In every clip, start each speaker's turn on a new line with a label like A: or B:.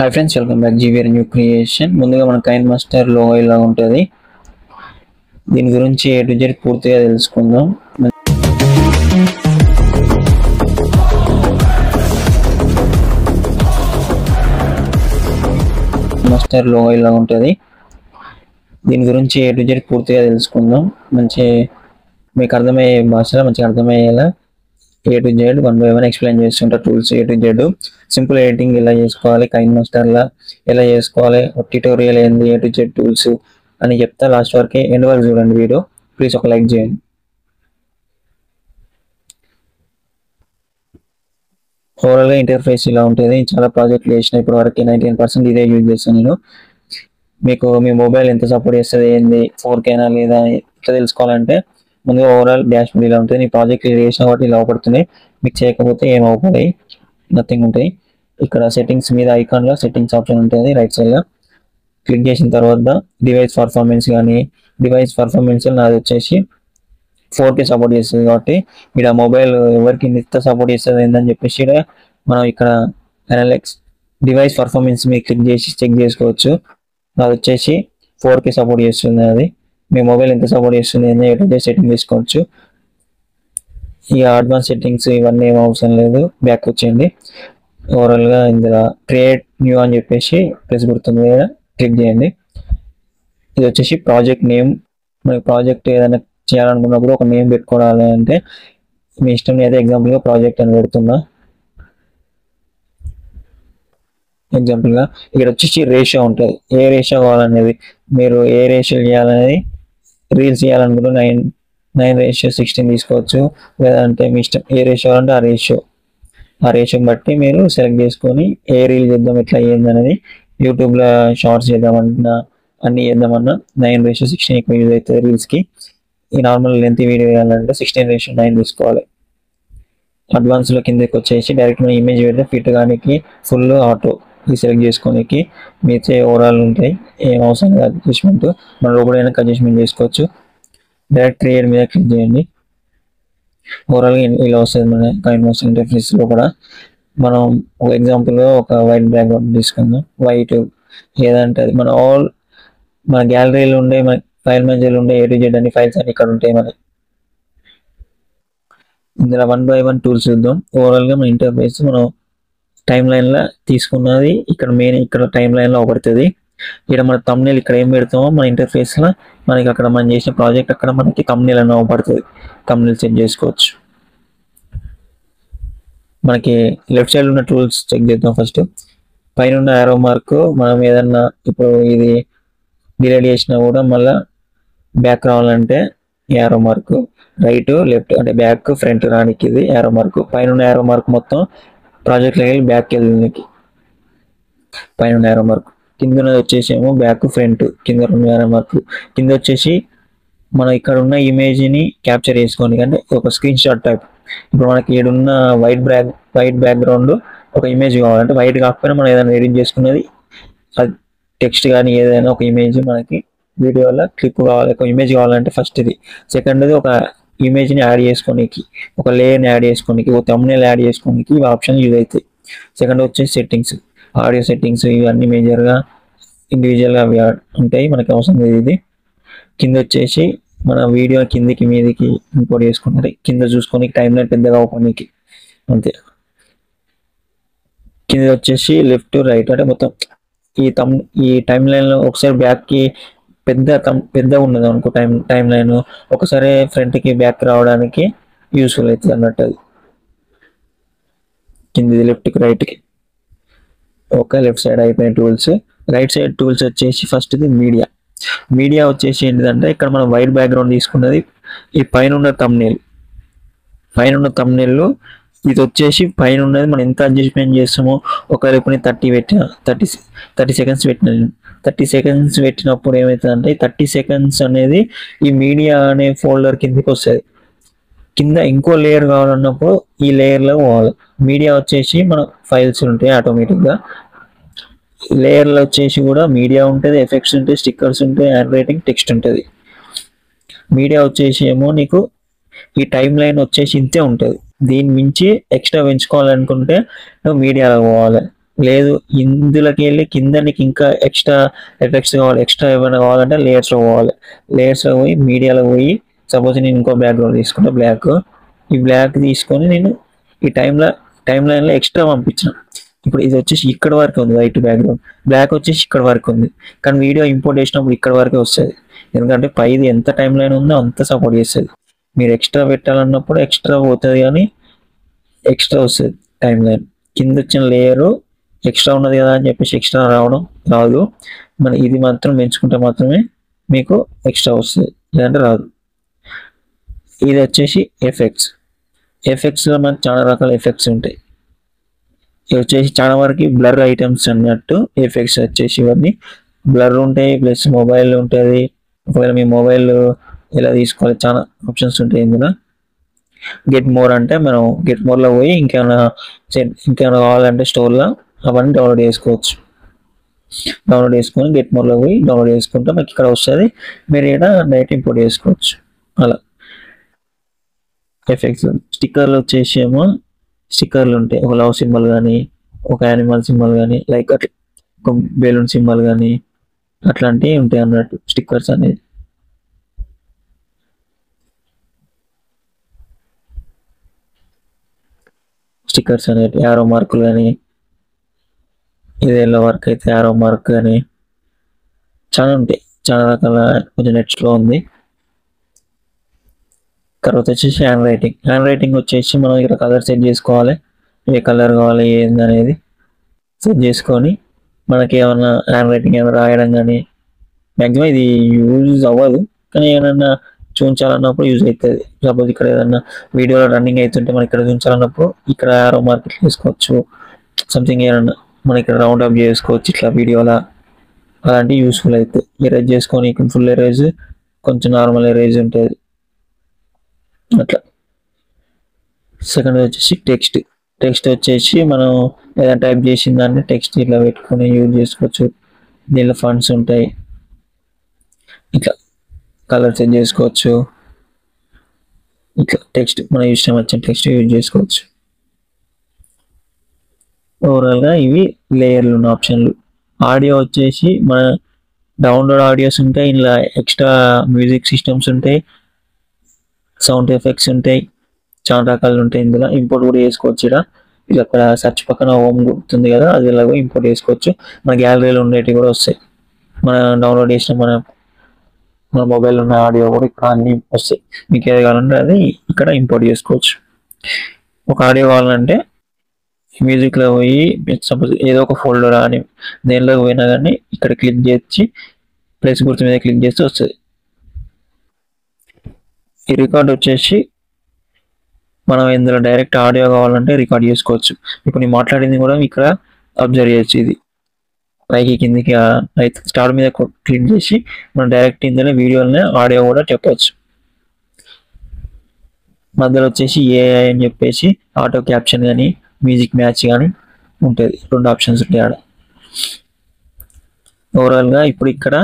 A: Hi friends, welcome back GVR new creation. ముందుగా మన Kine master logo ఇలా ఉంటుంది. దీని గురించి ఏ టు జెడ్ పూర్తిగా తెలుసుకుందాం. మాస్టర్ లోగో ఇలా ఉంటుంది. దీని గురించి ఏ టు జెడ్ పూర్తిగా తెలుసుకుందాం. మంచి మీకు అర్థమయ్యే భాషలో మంచిగా అర్థమయ్యేలా A to Z 1 by 1 explain చేస్తుంటా. Tools A to Z, simple editing ఎలా చేసుకోవాలి, కైన్ మాస్టర్లా ఎలా చేసుకోవాలి, ట్యూటోరియల్ ఏంది, ఏ టు జెడ్ టూల్స్ అని చెప్తా. లాస్ట్ వరకు ఎండ్ వరకు చూడండి వీడియో. ప్లీజ్ ఒక లైక్ చేయండి. ఓవరాల్గా ఇంటర్ఫేస్ ఇలా ఉంటుంది. చాలా ప్రాజెక్టులు చేసిన ఇప్పటి వరకు 99% ఇదే యూజ్ చేస్తాను నేను. మీకు మీ మొబైల్ ఎంత సపోర్ట్ చేస్తుంది, ఏంది, 4K లేదా ఇట్లా తెలుసుకోవాలంటే ముందుగా ఓవరాల్ డాష్ బోర్డ్ ఇలా ఉంటుంది. నీ ప్రాజెక్ట్ చేసిన వాటి ఇలా పడుతున్నాయి. మీకు చేయకపోతే ఏం అవుతాయి, నథింగ్ ఉంటాయి. ఇక్కడ సెట్టింగ్స్ మీద ఐకాన్లో సెట్టింగ్స్ ఆప్షన్ ఉంటుంది రైట్ సైడ్లో. క్లిక్ చేసిన తర్వాత డివైస్ పర్ఫార్మెన్స్ కానీ, డివైస్ పర్ఫార్మెన్స్ నాది వచ్చేసి 4K సపోర్ట్ చేస్తుంది కాబట్టి ఇక్కడ మొబైల్ ఎవరికి ఎంత సపోర్ట్ చేస్తుంది ఏందని చెప్పేసి ఇక్కడ మనం ఇక్కడ అనలైజ్ డివైస్ పర్ఫార్మెన్స్ మీద క్లిక్ చేసి చెక్ చేసుకోవచ్చు. అది వచ్చేసి 4K సపోర్ట్ చేస్తుంది. అది మీ మొబైల్ ఎంత సపోర్ట్ చేస్తుంది ఏంది ఎటువంటి సెట్టింగ్ చేసుకోవచ్చు. ఇక అడ్వాన్స్ సెట్టింగ్స్ ఇవన్నీ ఏం అవసరం లేదు. బ్యాక్ వచ్చేయండి. ఓవరాల్గా ఇందులో క్రియేట్ న్యూ అని చెప్పేసి ప్లస్ గుర్తుంది కదా, క్లిక్ చేయండి. ఇది వచ్చేసి ప్రాజెక్ట్ నేమ్. మనకి ప్రాజెక్ట్ ఏదైనా చేయాలనుకున్నప్పుడు ఒక నేమ్ పెట్టుకోవాలి అంటే మీ ఇష్టం. అయితే ఎగ్జాంపుల్గా ప్రాజెక్ట్ అని పెడుతున్నా. ఎగ్జాంపుల్గా ఇక్కడ వచ్చేసి రేషియో ఉంటుంది. ఏ రేషియో కావాలనేది మీరు ఏ రేషియో చేయాలనేది రీల్స్ చేయాలనుకుంటే 9:16 తీసుకోవచ్చు. లేదంటే మీ ఇష్టం ఏ రేషియో అంటే ఆ రేషియో బట్టి మీరు సెలెక్ట్ చేసుకొని ఏ రీల్ చేద్దాం ఎట్లా ఏందనేది. యూట్యూబ్లో షార్ట్స్ చేద్దామన్నా అన్ని చేద్దామన్నా 9:16 ఎక్కువ యూజ్ అవుతుంది రీల్స్కి. ఈ నార్మల్ లెంత్ వీడియో వేయాలంటే 16:9 తీసుకోవాలి. అడ్వాన్స్లో కిందకి వచ్చేసి డైరెక్ట్ మన ఇమేజ్ పెడితే ఫిట్ కానీ ఫుల్ ఆటో ఇది సెలెక్ట్ చేసుకోనికి మీతో ఓవరాల్ ఉంటాయి. ఏం అవసరం కాదు అడ్జస్ట్మెంట్. మనం లోపలైనా అడ్జస్ట్మెంట్ చేసుకోవచ్చు. డైరెక్ట్ క్రియేట్ మీద క్లిక్ చేయండి. ఓవరాల్గా ఇలా వస్తుంది మన కైన్ మాస్టర్ ఇంటర్ఫేస్లో కూడా. మనం ఒక ఎగ్జాంపుల్గా ఒక వైట్ బ్యాక్గ్రౌండ్ తీసుకుందాం. వైట్ ఏదంటే అది మన గ్యాలరీలో ఉండే, మన ఫైల్ మేనేజర్లో ఉండే ఏ టు జెడ్ అన్ని ఫైల్స్ అన్ని ఇక్కడ ఉంటాయి. మన ఇందులో 1 by 1 టూల్స్ చూద్దాం. ఓవరాల్గా మన ఇంటర్ఫేస్ మనం టైమ్ లైన్లో తీసుకున్నది ఇక్కడ మెయిన్ ఇక్కడ టైమ్ లైన్లో పడుతుంది. ఇక్కడ మన thumbnail ఇక్కడ ఏం పెడతామో మన ఇంటర్ఫేస్లో మనకి అక్కడ మనం చేసిన ప్రాజెక్ట్ అక్కడ మనకి thumbnail అని పడుతుంది. thumbnail సెట్ చేసుకోవచ్చు. మనకి లెఫ్ట్ సైడ్ ఉన్న టూల్స్ చెక్ చేద్దాం. ఫస్ట్ పైన ఉన్న యారో మార్క్ మనం ఏదన్నా ఇప్పుడు ఇది డిలీట్ చేసినా కూడా మళ్ళీ బ్యాక్ రావాలంటే యారో మార్క్ రైట్ లెఫ్ట్ అంటే బ్యాక్ ఫ్రంట్ రానికి ఇది యారో మార్క్. పైన ఉన్న యారో మార్క్ మొత్తం ప్రాజెక్ట్లోకి వెళ్ళి బ్యాక్కి వెళ్ళడానికి పైన ఉన్న యారో మార్క్. కింద వచ్చేసి ఏమో బ్యాక్ ఫ్రంట్ కింద ఉన్న యారో మార్క్. కింద వచ్చేసి మనం ఇక్కడ ఉన్న ఇమేజ్ని క్యాప్చర్ చేసుకోండి అంటే ఒక స్క్రీన్ షాట్ టైప్. ఇప్పుడు మనకి ఈడున్న వైట్ బ్యాక్గ్రౌండ్ ఒక ఇమేజ్ కావాలంటే వైట్ కాకపోయినా మనం ఏదైనా ఎడిట్ చేసుకునేది అది టెక్స్ట్ కానీ ఏదైనా ఒక ఇమేజ్ మనకి వీడియోలో క్లిప్ కావాలి, ఒక ఇమేజ్ కావాలంటే ఫస్ట్ ఇది. సెకండ్ది ఒక ఇమేజ్ని యాడ్ చేసుకోనికి, ఒక లేయర్ని యాడ్ చేసుకోనికి, ఒక thumbnail యాడ్ చేసుకోనికి ఇవి ఆప్షన్ యూజ్ అవుతాయి. సెకండ్ వచ్చేసి సెట్టింగ్స్, ఆడియో సెట్టింగ్స్ ఇవన్నీ మేజర్గా ఇండివిజువల్గా అవి ఉంటాయి. మనకి అవసరం లేదు ఇది. కింద వచ్చేసి మన వీడియో కిందికి మీదికి ఇంపోర్ట్ చేసుకుంటే కింద చూసుకొని టైం లైన్ పెద్దగా అవ్వడానికి అంతే. కింద వచ్చేసి లెఫ్ట్ రైట్ అంటే మొత్తం ఈ టైం లైన్లో ఒకసారి బ్యాక్కి పెద్ద ఉన్నది అనుకో టైం లైన్ ఒకసారి ఫ్రంట్కి బ్యాక్ రావడానికి యూస్ఫుల్ అవుతుంది అన్నట్టు. అది కింది లెఫ్ట్కి రైట్కి. ఓకే, లెఫ్ట్ సైడ్ అయిపోయిన టూల్స్. రైట్ సైడ్ టూల్స్ వచ్చేసి ఫస్ట్ది మీడియా వచ్చేసి ఏంటిదంటే ఇక్కడ మనం వైట్ బ్యాక్గ్రౌండ్ తీసుకున్నది ఈ పైన ఉన్న thumbnail ఇది వచ్చేసి పైన ఉన్నది మనం ఎంత అడ్జస్ట్మెంట్ చేస్తామో. ఒకవేళ ఇప్పుడు 30 సెకండ్స్ పెట్టినాను. 30 సెకండ్స్ పెట్టినప్పుడు ఏమవుతుందంటే 30 సెకండ్స్ అనేది ఈ మీడియా అనే ఫోల్డర్ కిందకి వస్తుంది. కింద ఇంకో లేయర్ కావాలన్నప్పుడు ఈ లేయర్లో పోవాలి. మీడియా వచ్చేసి మన ఫైల్స్ ఉంటాయి ఆటోమేటిక్గా. లేయర్లో వచ్చేసి కూడా మీడియా ఉంటుంది, ఎఫెక్ట్స్ ఉంటాయి, స్టిక్కర్స్ ఉంటాయి, హ్యాండ్ రైటింగ్, టెక్స్ట్ ఉంటుంది. మీడియా వచ్చేసి ఏమో నీకు ఈ టైం లైన్ వచ్చేసి ఇంతే ఉంటుంది. దీని మించి ఎక్స్ట్రా పెంచుకోవాలనుకుంటే నువ్వు మీడియాలో పోవాలి. లేదు ఇందులోకి వెళ్ళి కింద నీకు ఇంకా ఎక్స్ట్రా ఎఫెక్ట్స్ కావాలి, ఎక్స్ట్రా ఏమైనా కావాలంటే లేయర్స్లో పోవాలి. లేయర్స్లో పోయి మీడియాలో పోయి సపోజ్ నేను ఇంకో బ్యాక్గ్రౌండ్ తీసుకుంటా బ్లాక్. ఈ బ్లాక్ తీసుకొని నేను ఈ టైం లైన్లో ఎక్స్ట్రా పంపించిన. ఇప్పుడు ఇది వచ్చేసి ఇక్కడ వరకు ఉంది వైట్ బ్యాక్గ్రౌండ్, బ్లాక్ వచ్చేసి ఇక్కడ వరకు ఉంది. కానీ వీడియో ఇంపోర్ట్ చేసినప్పుడు ఇక్కడ వరకే వస్తుంది. ఎందుకంటే పైది ఎంత టైం లైన్ ఉందో అంత సపోర్ట్ చేస్తుంది. మీరు ఎక్స్ట్రా పెట్టాలన్నప్పుడు ఎక్స్ట్రా పోతుంది, కానీ ఎక్స్ట్రా వస్తుంది టైం లైన్. కింద వచ్చిన లేయరు ఎక్స్ట్రా ఉన్నది కదా అని చెప్పేసి ఎక్స్ట్రా రాదు. మన ఇది మాత్రం పెంచుకుంటే మాత్రమే మీకు ఎక్స్ట్రా వస్తుంది, లేదంటే రాదు. ఇది వచ్చేసి ఎఫెక్ట్స్లో మనకు చాలా రకాల ఎఫెక్ట్స్ ఉంటాయి. ఇవి వచ్చేసి చాలా వరకు బ్లర్ ఐటమ్స్ అన్నట్టు. ఎఫెక్ట్స్ వచ్చేసి ఇవన్నీ బ్లర్ ఉంటాయి, ప్లస్ మొబైల్ ఉంటుంది. ఒకవేళ మీ మొబైల్ ఎలా తీసుకోవాలి చాలా ఆప్షన్స్ ఉంటాయి ఇందులో. గెట్ మోర్ అంటే మనం గెట్ మోర్లో పోయి ఇంకేమైనా కావాలంటే స్టోర్లో అవన్నీ డౌన్లోడ్ చేసుకోవచ్చు. డౌన్లోడ్ చేసుకొని గెట్ మోర్లో పోయి డౌన్లోడ్ చేసుకుంటే మీకు ఇక్కడ వస్తుంది. మీరు ఇక్కడ డైరెక్ట్ ఇంపోర్ట్ చేసుకోవచ్చు. అలా ఎఫెక్ట్స్. స్టిక్కర్లు వచ్చేసి ఏమో స్టిక్కర్లు ఉంటాయి. ఒక లవ్ సింబల్ కానీ, ఒక యానిమల్ సింబల్ కానీ, లైక్ అట్లా ఒక బెలూన్ సింబల్ కానీ అట్లాంటివి ఉంటాయి అన్నట్టు స్టిక్కర్స్ అనేది. స్టిక్కర్స్ అనేవి యారో మార్కులు కానీ, ఇదేళ్ళ వర్క్ అయితే యారో మార్క్ కానీ చాలా ఉంటాయి. చాలా రకాల కొంచెం నెట్స్లో ఉంది. తర్వాత వచ్చేసి హ్యాండ్ రైటింగ్ వచ్చేసి మనం ఇక్కడ కలర్ సెట్ చేసుకోవాలి. ఏ కలర్ కావాలి ఏంది అనేది సెట్ చేసుకొని మనకి ఏమన్నా హ్యాండ్ రైటింగ్ ఏమైనా రాయడం కానీ, మ్యాక్సిమం ఇది యూజ్ అవ్వదు కానీ ఏమన్నా చూపించాలన్నప్పుడు యూజ్ అవుతుంది. సపోజ్ ఇక్కడ ఏదన్నా వీడియోలో రన్నింగ్ అవుతుంటే మనం ఇక్కడ చూపించాలన్నప్పుడు ఇక్కడ యారో మార్కెట్ చేసుకోవచ్చు. సంథింగ్ ఏమన్నా మనం ఇక్కడ రౌండ్ అప్ చేసుకోవచ్చు ఇట్లా వీడియోలా. అలాంటివి యూస్ఫుల్ అవుతాయి. ఎరేజ్ చేసుకొని ఫుల్ ఎరేజ్, కొంచెం నార్మల్ ఎరేజ్ ఉంటుంది అట్లా. సెకండ్ వచ్చేసి టెక్స్ట్ వచ్చేసి మనం ఏదైనా టైప్ చేసిన దాన్ని టెక్స్ట్ ఇట్లా పెట్టుకొని యూజ్ చేసుకోవచ్చు. దీనిలో ఫండ్స్ ఉంటాయి. ఇట్లా కలర్ సెట్ చేసుకోవచ్చు. ఇట్లా టెక్స్ట్ మన ఇష్టం వచ్చిన టెక్స్ట్ యూజ్ చేసుకోవచ్చు. ఓవరాల్గా ఇవి లేయర్లు ఉన్న ఆప్షన్లు. ఆడియో వచ్చేసి మన డౌన్లోడ్ ఆడియోస్ ఉంటాయి, ఇలా ఎక్స్ట్రా మ్యూజిక్ సిస్టమ్స్ ఉంటాయి, సౌండ్ ఎఫెక్ట్స్ ఉంటాయి, చాలా రకాలు ఉంటాయి. ఇందులో ఇంపోర్ట్ కూడా చేసుకోవచ్చు. ఇలా అక్కడ సెర్చ్ పక్కన హోమ్ గుర్తుంది కదా, అది ఎలాగో ఇంపోర్ట్ చేసుకోవచ్చు. మన గ్యాలరీలో ఉండేటివి కూడా వస్తాయి. మనం డౌన్లోడ్ చేసిన మన మొబైల్ ఉన్న ఆడియో కూడా ఇక్కడ అన్ని వస్తాయి. మీకు ఏది కావాలంటే అది ఇక్కడ ఇంపోర్ట్ చేసుకోవచ్చు. ఒక ఆడియో కావాలంటే మ్యూజిక్లో పోయి సపోజ్ ఏదో ఒక ఫోల్డర్ అని దేనిలోకి పోయినా కానీ ఇక్కడ క్లిక్ చేసి ప్లస్ గుర్తు మీద క్లిక్ చేస్తే వస్తుంది. ఈ రికార్డ్ వచ్చేసి మనం ఇందులో డైరెక్ట్ ఆడియో కావాలంటే రికార్డ్ చేసుకోవచ్చు. ఇప్పుడు నేను మాట్లాడింది కూడా ఇక్కడ అబ్జర్వ్ చేయొచ్చు. ఇది పైకి కిందికి అయితే స్టార్ట్ మీద క్లిక్ చేసి మనం డైరెక్ట్ ఇందులో వీడియోలోనే ఆడియో కూడా చెప్పవచ్చు. మధ్యలో వచ్చేసి ఏఐ అని చెప్పేసి ఆటో క్యాప్షన్ కానీ మ్యూజిక్ మ్యాచ్ కానీ ఉంటుంది. 2 ఆప్షన్స్ ఉంటాయి ఆడ. ఓవరాల్గా ఇప్పుడు ఇక్కడ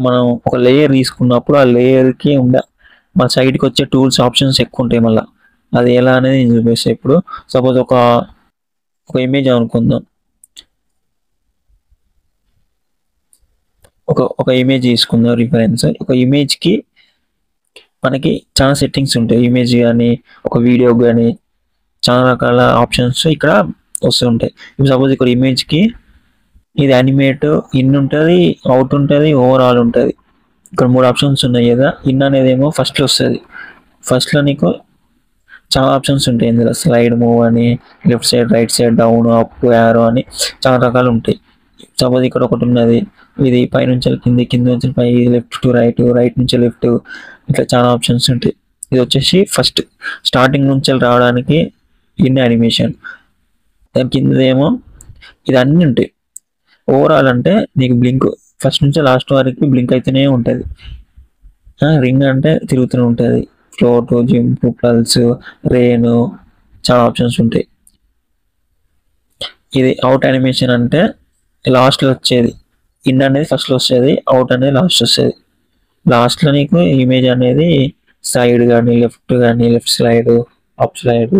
A: మనం ఒక లేయర్ తీసుకున్నప్పుడు ఆ లేయర్కి మన సైడ్కి వచ్చే టూల్స్ ఆప్షన్స్ ఎక్కువ ఉంటాయి. మళ్ళీ అది ఎలా అనేది నేను చూపిస్తాను. ఇప్పుడు సపోజ్ ఒక ఇమేజ్ అనుకుందాం. ఒక ఇమేజ్ తీసుకుందాం రిఫరెన్స్. ఒక ఇమేజ్కి మనకి చాలా సెట్టింగ్స్ ఉంటాయి. ఇమేజ్ కానీ ఒక వీడియో కానీ చాలా రకాల ఆప్షన్స్ ఇక్కడ వస్తుంటాయి. ఇప్పుడు సపోజ్ ఇక్కడ ఇమేజ్కి ఇది యానిమేట్ ఇన్ ఉంటుంది, అవుట్ ఉంటుంది, ఓవరాల్ ఉంటుంది. ఇక్కడ 3 ఆప్షన్స్ ఉన్నాయి కదా. ఇన్ అనేది ఏమో ఫస్ట్లో వస్తుంది. ఫస్ట్లో నీకు చాలా ఆప్షన్స్ ఉంటాయి. ఇందులో స్లైడ్ మూవ్ అని, left side, right side, down, up, arrow అని చాలా రకాలు ఉంటాయి. సపోజ్ ఇక్కడ ఒకటి ఉన్నది, ఇది పైనుంచి కింద నుంచి పై, లెఫ్ట్ టు రైట్, రైట్ నుంచి లెఫ్ట్, ఇట్లా చాలా ఆప్షన్స్ ఉంటాయి. ఇది వచ్చేసి ఫస్ట్ స్టార్టింగ్ నుంచి రావడానికి ఇన్ యానిమేషన్. దాని కిందదేమో ఇది అన్నీ ఉంటాయి. ఓవరాల్ అంటే నీకు బ్లింక్ ఫస్ట్ నుంచి లాస్ట్ వరకు బ్లింక్ అయితేనే ఉంటుంది. రింగ్ అంటే తిరుగుతూనే ఉంటుంది. ఫ్లోట్, జింప్, పల్స్, రెయిన్ చాలా ఆప్షన్స్ ఉంటాయి. ఇది అవుట్ యానిమేషన్ అంటే లాస్ట్లో వచ్చేది. ఇన్ అనేది ఫస్ట్లో వస్తుంది, అవుట్ అనేది లాస్ట్ వస్తుంది. లాస్ట్లో నీకు ఇమేజ్ అనేది సైడ్ కానీ left slide, up slide,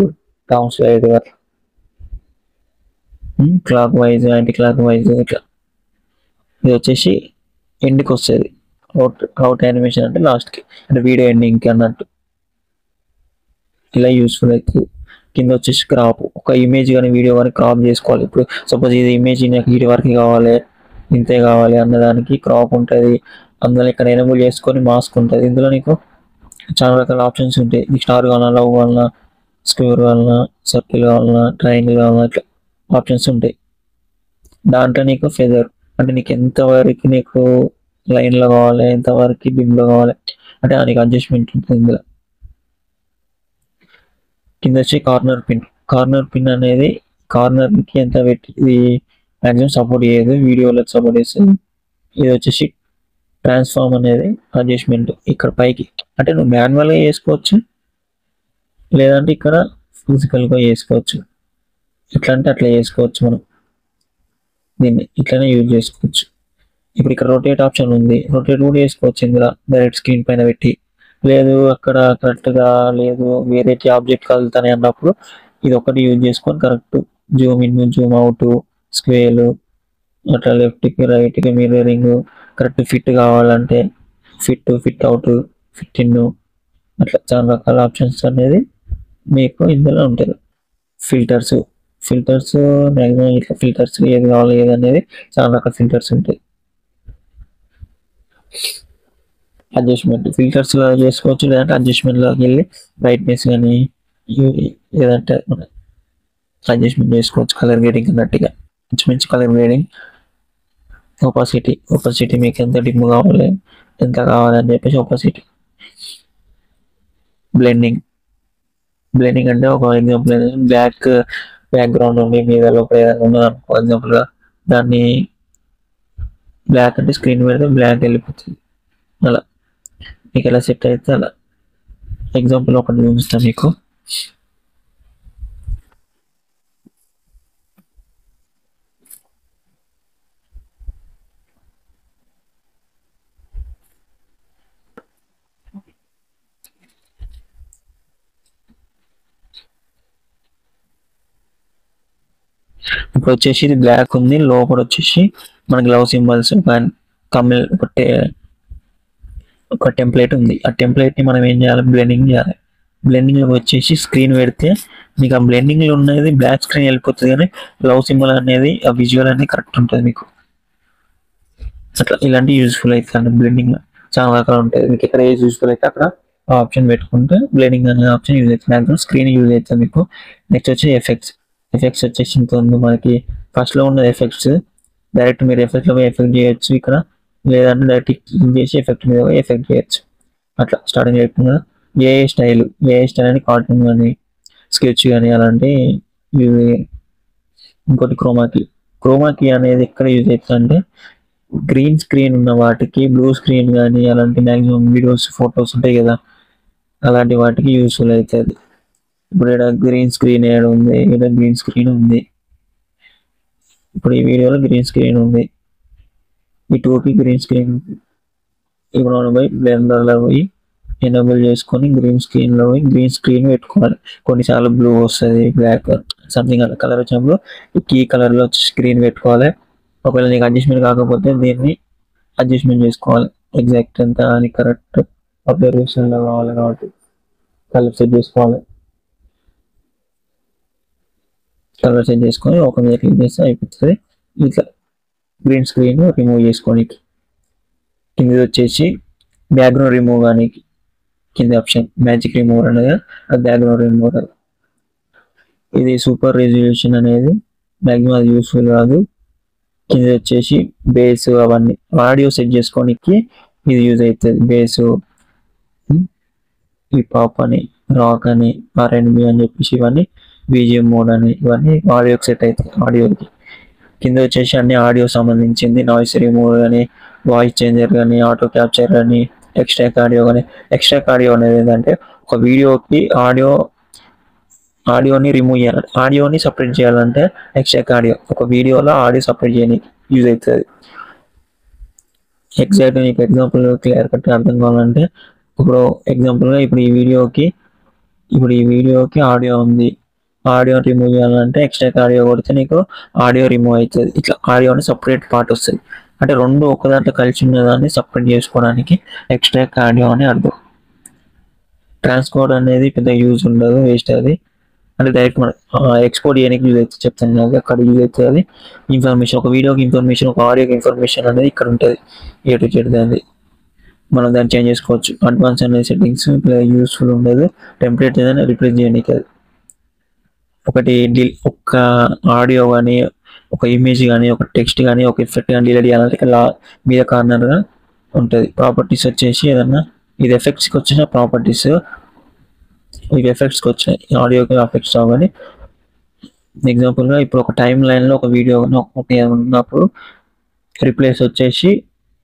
A: down slide clock wise anti clock wise ఇట్లా. ఇది వచ్చేసి ఎండ్కి వస్తుంది. అవుట్ యానిమేషన్ అంటే లాస్ట్కి, అంటే వీడియో ఎండింగ్కి అన్నట్టు. ఇలా యూస్ఫుల్ అవుతుంది. కింద వచ్చేసి క్రాప్, ఒక ఇమేజ్ కానీ వీడియో కానీ క్రాప్ చేసుకోవాలి. ఇప్పుడు సపోజ్ ఇది ఇమేజ్ నాకు వీడియో వరకు కావాలి, ఇంతే కావాలి అన్నదానికి క్రాప్ ఉంటుంది. అందులో ఇక్కడ ఎనేబుల్ చేసుకొని మాస్క్ ఉంటుంది. ఇందులో నీకు చాలా రకాల ఆప్షన్స్ ఉంటాయి. నీకు స్టార్ కావాలన్నా, లవ్ కావాలన్నా, స్క్వేర్ కావాలన్నా, సర్కిల్ కావాలన్నా, ట్రయాంగిల్ కావాలన్నా, ఇట్లా ఆప్షన్స్ ఉంటాయి. దాంట్లో నీకు ఫెదర్ అంటే నీకు ఎంతవరకు నీకు లైన్లో కావాలి, ఎంతవరకు బిమ్లో కావాలి అంటే నీకు అడ్జస్ట్మెంట్ ఉంటుంది ఇందులో. కింద వచ్చి కార్నర్ పిన్ అనేది కార్నర్కి ఎంత పెట్టి ఇది మ్యాక్సిమం సపోర్ట్ చేయదు, వీడియోలో సపోర్ట్ చేస్తుంది. ఇది వచ్చేసి ట్రాన్స్ఫార్మ్ అనేది అడ్జస్ట్మెంట్ ఇక్కడ పైకి, అంటే నువ్వు మాన్యువల్గా చేసుకోవచ్చు, లేదంటే ఇక్కడ ఫిజికల్గా చేసుకోవచ్చు. ఎట్లా అంటే అట్లా చేసుకోవచ్చు. మనం దీన్ని ఇట్లనే యూజ్ చేసుకోవచ్చు. ఇప్పుడు ఇక్కడ రొటేట్ ఆప్షన్ ఉంది, రొటేట్ కూడా చేసుకోవచ్చు ఇందులో డైరెక్ట్ స్క్రీన్ పైన పెట్టి. లేదు అక్కడ కరెక్ట్గా లేదు వేరే ఆబ్జెక్ట్ కలుగుతాయి అన్నప్పుడు ఇది ఒకటి యూజ్ చేసుకొని correct zoom in, zoom out, scale, అట్లా లెఫ్ట్కి రైట్కి మిర్రరింగ్, కరెక్ట్ ఫిట్ కావాలంటే ఫిట్ అవుట్, ఫిట్ ఇన్, అట్లా చాలా రకాల ఆప్షన్స్ అనేది మీకు ఇందులో ఉంటుంది. ఫిల్టర్స్ మ్యాక్సిమం ఇట్లా ఫిల్టర్స్ ఏది కావాలి ఏది అనేది చాలా రకాల ఫిల్టర్స్ ఉంటాయి. అడ్జస్ట్మెంట్ ఫిల్టర్స్లో చేసుకోవచ్చు, లేదంటే అడ్జస్ట్మెంట్లోకి వెళ్ళి బ్రైట్నెస్ కానీ ఏదంటే అడ్జస్ట్మెంట్ చేసుకోవచ్చు. కలర్ గ్రేడింగ్ అన్నట్టుగా మంచి కలర్ గ్రేడింగ్. ఒపాసిటీ మీకు ఎంత డిమ్ కావాలి, ఎంత కావాలని చెప్పేసి ఒపాసిటీ. బ్లెండింగ్ అంటే ఒక ఎగ్జాంపుల్ బ్యాక్గ్రౌండ్ ఉండి మీద లోపల ఏదైనా ఉన్నది అనుకో, ఎగ్జాంపుల్గా దాన్ని బ్లాక్ అంటే స్క్రీన్ పెడితే బ్లాక్ వెళ్ళిపోతుంది. అలా మీకు ఎలా సెట్ అయితే అలా. ఎగ్జాంపుల్ ఒకటి చూపిస్తాను మీకు. ఇప్పుడు వచ్చేసి ఇది బ్లాక్ ఉంది, లోపల వచ్చేసి మనకి లవ్ సింబల్స్ కమిల్ ఒక టెంప్లెట్ ఉంది. ఆ టెంప్లెట్ని మనం ఏం చేయాలి, బ్లెండింగ్ చేయాలి. బ్లెండింగ్లో వచ్చేసి స్క్రీన్ పెడితే మీకు ఆ బ్లెండింగ్లో ఉన్నది బ్లాక్ స్క్రీన్ వెళ్ళిపోతుంది, కానీ లవ్ సింబల్ అనేది ఆ విజువల్ అనేది కరెక్ట్ ఉంటుంది మీకు. అట్లా ఇలాంటి యూజ్ఫుల్ అవుతుంది. బ్లెండింగ్లో చాలా రకాలు ఉంటుంది. మీకు ఎక్కడ ఏది యూజ్ఫుల్ అయితే అక్కడ ఆ ఆప్షన్ పెట్టుకుంటే బ్లెండింగ్ అనే ఆప్షన్ యూజ్ అవుతుంది. మ్యాక్సిమం స్క్రీన్ యూజ్ అవుతుంది మీకు. నెక్స్ట్ వచ్చి ఎఫెక్ట్స్ వచ్చేసి ఇంత ఉంది మనకి. ఫస్ట్లో ఉన్న ఎఫెక్ట్స్ డైరెక్ట్ మీరు ఎఫెక్ట్లో ఎఫెక్ట్ చేయొచ్చు ఇక్కడ, లేదంటే డైరెక్ట్ క్లిక్ చేసి ఎఫెక్ట్ మీద ఎఫెక్ట్ చేయొచ్చు. అట్లా స్టార్టింగ్ చెప్తుంది కదా. ఏఐ స్టైల్ అని కార్టూన్ కానీ స్కెచ్ కానీ అలాంటి ఇంకోటి క్రోమాకి అనేది ఎక్కడ యూజ్ అవుతుంది అంటే గ్రీన్ స్క్రీన్ ఉన్న వాటికి, బ్లూ స్క్రీన్ కానీ అలాంటి మ్యాక్సిమం వీడియోస్ ఫొటోస్ ఉంటాయి కదా, అలాంటి వాటికి యూస్ఫుల్ అవుతుంది. ఇప్పుడు ఇక్కడ గ్రీన్ స్క్రీన్ ఉంది, ఇక్కడ గ్రీన్ స్క్రీన్ ఉంది. ఇప్పుడు ఈ వీడియోలో గ్రీన్ స్క్రీన్ ఉంది, ఈ టూకి గ్రీన్ స్క్రీన్. ఇప్పుడు మనం పోయి బ్లెండర్లో పోయి ఎనేబుల్ చేసుకొని గ్రీన్ స్క్రీన్లో పోయి గ్రీన్ స్క్రీన్ పెట్టుకోవాలి. కొన్నిసార్లు బ్లూ వస్తుంది, బ్లాక్ సంథింగ్ అలా కలర్ వచ్చినప్పుడు ఈ కీ కలర్లో స్క్రీన్ పెట్టుకోవాలి. ఒకవేళ నీకు అడ్జస్ట్మెంట్ కాకపోతే దీన్ని అడ్జస్ట్మెంట్ చేసుకోవాలి. ఎగ్జాక్ట్ ఎంత అని కరెక్ట్ అబ్జర్వేషన్లో కావాలి కాబట్టి కలర్ సెట్ చేసుకోవాలి. కలర్ సెట్ చేసుకొని ఒక మీద క్లిక్ చేస్తే అయిపోతుంది. ఇట్లా గ్రీన్ స్క్రీన్ రిమూవ్ చేసుకోనికి. కింద వచ్చేసి బ్యాక్గ్రౌండ్ రిమూవ్ కానీ కింద ఆప్షన్ మ్యాజిక్ రిమూవర్ అనేది అది బ్యాక్గ్రౌండ్ రిమూవర్. ఇది సూపర్ రెజల్యూషన్ అనేది మ్యాక్సిమం అది యూస్ఫుల్ కాదు. కింద వచ్చేసి బేస్ అవన్నీ ఆడియో సెట్ చేసుకోనికి ఇది యూజ్ అవుతుంది. బేసు, హిప్ హాప్ అని, రాక్ అని, R&B అని చెప్పేసి ఇవన్నీ BGM మోడ్ అని ఇవన్నీ ఆడియోకి సెట్ అవుతాయి. ఆడియోకి కింద వచ్చేసి అన్ని ఆడియో సంబంధించింది. నాయిస్ రిమూవ్ కానీ, వాయిస్ చేంజర్ కానీ, ఆటో క్యాప్చర్ కానీ, ఎక్స్ట్రాక్ట్ ఆడియో కానీ. ఎక్స్ట్రాక్ట్ ఆడియో అనేది ఏంటంటే ఒక వీడియోకి ఆడియోని రిమూవ్ చేయాలి, ఆడియోని సపరేట్ చేయాలంటే ఎక్స్ట్రాక్ట్ ఆడియో. ఒక వీడియోలో ఆడియో సపరేట్ చేయడానికి యూజ్ అవుతుంది. ఎగ్జాక్ట్ నీకు ఎగ్జాంపుల్ క్లియర్ కట్ అర్థం కావాలంటే ఇప్పుడు ఎగ్జాంపుల్గా ఇప్పుడు ఈ వీడియోకి ఆడియో ఉంది, ఆడియో రిమూవ్ చేయాలంటే ఎక్స్ట్రాక్ ఆడియో కొడితే నీకు ఆడియో రిమూవ్ అవుతుంది. ఇట్లా ఆడియో అని సపరేట్ పార్ట్ వస్తుంది. అంటే రెండు ఒక దాంట్లో కలిసి ఉన్నదాన్ని సపరేట్ చేసుకోవడానికి ఎక్స్ట్రాక్ ఆడియో అని అర్థం. ట్రాన్స్కోడ్ అనేది పెద్ద యూజ్ ఉండదు, వేస్ట్. అది అంటే డైరెక్ట్ మనం ఎక్స్పోర్ట్ చేయడానికి యూజ్ అవుతుంది చెప్తాను కదా, అక్కడ యూజ్ అవుతుంది. అది ఇన్ఫర్మేషన్, ఒక వీడియోకి ఇన్ఫర్మేషన్, ఒక ఆడియోకి ఇన్ఫర్మేషన్ అనేది ఇక్కడ ఉంటుంది. ఏ టు జెడ్ దాన్ని మనం దాన్ని చేంజ్ చేసుకోవచ్చు. అడ్వాన్స్ అనేది సెట్టింగ్స్ యూస్ఫుల్ ఉండదు. టెంప్లెట్ ఏదైనా రిప్లేస్ చేయడానికి అది ఒకటి ఒక ఆడియో కానీ, ఒక ఇమేజ్ కానీ, ఒక టెక్స్ట్ కానీ, ఒక ఎఫెక్ట్ కానీ డిలీట్ చేయాలంటే ఇక్కడ మీద కార్నర్గా ఉంటుంది. ప్రాపర్టీస్ వచ్చేసి ఏదన్నా ఇది ఎఫెక్ట్స్కి వచ్చిన ప్రాపర్టీస్, ఇవి ఎఫెక్ట్స్కి వచ్చినాయి, ఆడియోకి ఎఫెక్ట్స్ అవ్వని. ఎగ్జాంపుల్గా ఇప్పుడు ఒక టైం లైన్లో ఒక వీడియో ఒకటి ఉన్నప్పుడు రిప్లేస్ వచ్చేసి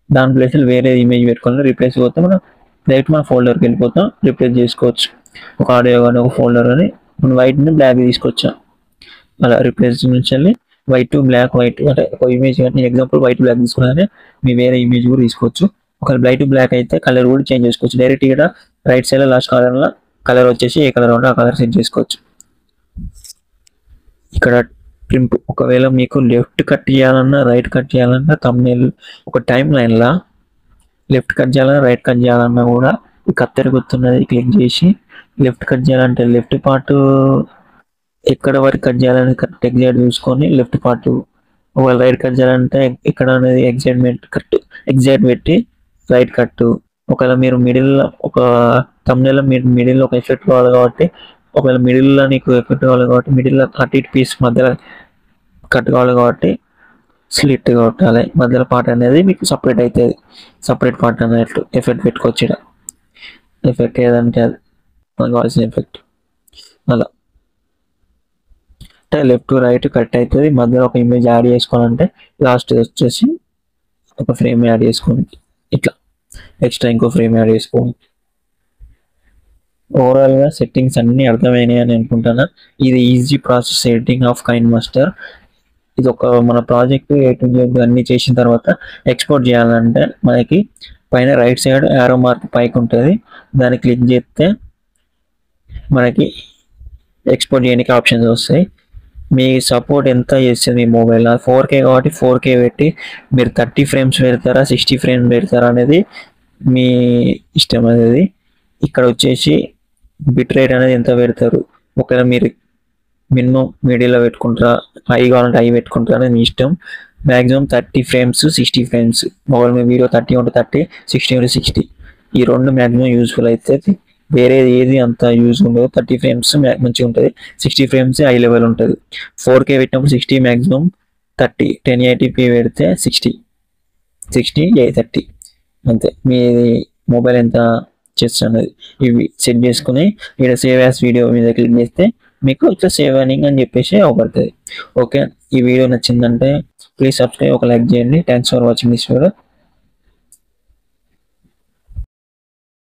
A: దాని ప్లేస్లో వేరే ఇమేజ్ పెట్టుకోవాలి. రిప్లేస్ పోతే మనం డైరెక్ట్ మన ఫోల్డర్కి వెళ్ళిపోతాం, రిప్లేస్ చేసుకోవచ్చు. ఒక ఆడియో కానీ, ఒక ఫోల్డర్ కానీ మనం వైట్ని బ్లాక్ తీసుకొచ్చాం. అలా రిప్లేస్ నుంచి వెళ్ళి వైట్ టు బ్లాక్, వైట్ అంటే ఒక ఇమేజ్ కానీ ఎగ్జాంపుల్ వైట్ బ్లాక్ తీసుకున్నానే మీ వేరే ఇమేజ్ కూడా తీసుకోవచ్చు. ఒక బ్లైట్ టు బ్లాక్ అయితే కలర్ కూడా చేంజ్ చేసుకోవచ్చు. డైరెక్ట్ ఇక్కడ రైట్ సైడ్లో లాస్ట్ కార్నర్లో కలర్ వచ్చేసి ఏ కలర్ ఉంటే ఆ కలర్ సెట్ చేసుకోవచ్చు. ఇక్కడ ట్రింప్, ఒకవేళ మీకు లెఫ్ట్ కట్ చేయాలన్నా రైట్ కట్ చేయాలన్నా తమ్నెయిల్ ఒక టైం లైన్లో లెఫ్ట్ కట్ చేయాలన్నా రైట్ కట్ చేయాలన్నా కూడా ఈ కత్తెర గుర్తున్నది క్లిక్ చేసి లెఫ్ట్ కట్ చేయాలంటే లెఫ్ట్ పార్ట్ ఎక్కడ వరకు కట్ చేయాలని కరెక్ట్ ఎగ్జాక్ట్ చూసుకొని లెఫ్ట్ పార్ట్, ఒకవేళ రైట్ కట్ చేయాలంటే ఇక్కడ అనేది ఎగ్జాక్ట్మెంట్ కరెక్ట్ ఎగ్జాక్ట్ పెట్టి రైట్ కట్. ఒకవేళ మీరు మిడిల్లో ఒక తమ్నెయిల్లో మీరు మిడిల్లో ఒక ఎఫెక్ట్ కావాలి కాబట్టి, ఒకవేళ మిడిల్లో నీకు ఎఫెక్ట్ కావాలి కాబట్టి మిడిల్లో అటు ఇటు పీస్ మధ్యలో కట్ కావాలి కాబట్టి స్లిట్ కొట్టాలి. మధ్యలో పార్ట్ అనేది మీకు సపరేట్ అవుతుంది. సపరేట్ పార్ట్ అన్నట్టు ఎఫెక్ట్ పెట్టుకోవచ్చు. ఇక్కడ ఎఫెక్ట్ ఏదంటే అది మనకు కావాల్సిన ఎఫెక్ట్. అలా అంటే లెఫ్ట్ టు రైట్ కట్ అవుతుంది. మధ్యలో ఒక ఇమేజ్ యాడ్ చేసుకోవాలంటే లాస్ట్ వచ్చేసి ఒక ఫ్రేమ్ యాడ్ చేసుకోండి. ఇట్లా ఎక్స్ట్రా ఇంకో ఫ్రేమ్ యాడ్ చేసుకోండి. ఓవరాల్గా సెట్టింగ్స్ అన్నీ అర్థమైనాయి అని అనుకుంటున్నా. ఇది ఈజీ ప్రాసెస్ ఎడిటింగ్ ఆఫ్ కైన్మాస్టర్. ఇది ఒక మన ప్రాజెక్ట్ ఏ టు జెడ్ అన్నీ చేసిన తర్వాత ఎక్స్పోర్ట్ చేయాలంటే మనకి పైన రైట్ సైడ్ యారో మార్క్ పైకి ఉంటుంది. దాన్ని క్లిక్ చేస్తే మనకి ఎక్స్పోర్ట్ చేయడానికి ఆప్షన్స్ వస్తాయి. మీ సపోర్ట్ ఎంత చేస్తుంది మీ మొబైల్, 4K కాబట్టి 4K పెట్టి మీరు 30 ఫ్రేమ్స్ పెడతారా 60 ఫ్రేమ్స్ పెడతారా అనేది మీ ఇష్టం. అనేది ఇక్కడ వచ్చేసి బిట్ రేట్ అనేది ఎంత పెడతారు. ఒకవేళ మీరు మినిమం మీడియాలో పెట్టుకుంటారా, హై కావాలంటే హై పెట్టుకుంటారా అనేది మీ ఇష్టం. మ్యాక్సిమం 30 ఫ్రేమ్స్ 60 ఫ్రేమ్స్, మొబైల్ మీ వీడియో 30 ఉంటే 30, 60 ఉంటే 60, ఈ రెండు మ్యాక్సిమం యూజ్ఫుల్ అవుతుంది. వేరేది ఏది అంత యూజ్ ఉండదు. 30 ఫ్రేమ్స్ మంచిగా ఉంటుంది, 60 ఫ్రేమ్స్ హై లెవెల్ ఉంటుంది. 4K పెట్టినప్పుడు 60 మ్యాక్సిమం, 30 1080p పెడితే 60 30 అంతే. మీ మొబైల్ ఎంత చేస్తున్నది ఇవి సెట్ చేసుకుని ఇక్కడ సేవ్ యాస్ వీడియో మీద క్లిక్ చేస్తే మీకు ఇట్లా సేవ్ అర్నింగ్ అని చెప్పేసి అవపడుతుంది. ఓకే, ఈ వీడియో నచ్చిందంటే ప్లీజ్ సబ్స్క్రైబ్, ఒక లైక్ చేయండి. Thanks for watching this video.